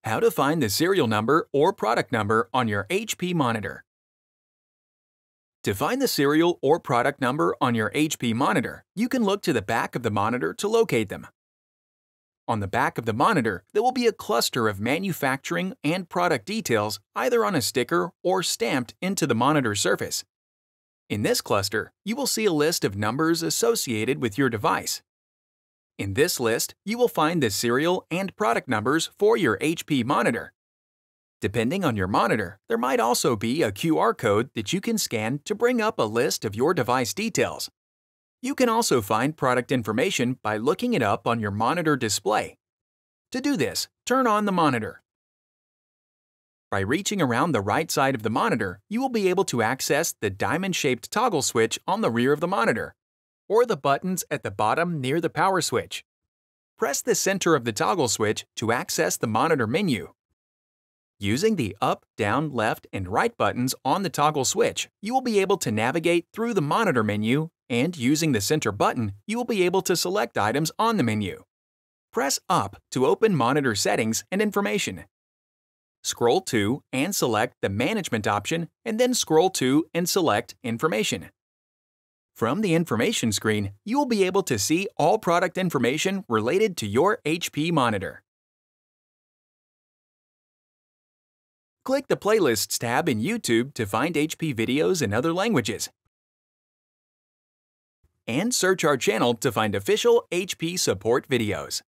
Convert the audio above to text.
How to find the serial number or product number on your HP monitor. To find the serial or product number on your HP monitor, you can look to the back of the monitor to locate them. On the back of the monitor, there will be a cluster of manufacturing and product details either on a sticker or stamped into the monitor surface. In this cluster, you will see a list of numbers associated with your device. In this list, you will find the serial and product numbers for your HP monitor. Depending on your monitor, there might also be a QR code that you can scan to bring up a list of your device details. You can also find product information by looking it up on your monitor display. To do this, turn on the monitor. By reaching around the right side of the monitor, you will be able to access the diamond-shaped toggle switch on the rear of the monitor, or the buttons at the bottom near the power switch. Press the center of the toggle switch to access the monitor menu. Using the up, down, left, and right buttons on the toggle switch, you will be able to navigate through the monitor menu, and using the center button, you will be able to select items on the menu. Press up to open monitor settings and information. Scroll to and select the Management option, and then scroll to and select Information. From the information screen, you will be able to see all product information related to your HP monitor. Click the Playlists tab in YouTube to find HP videos in other languages. And search our channel to find official HP support videos.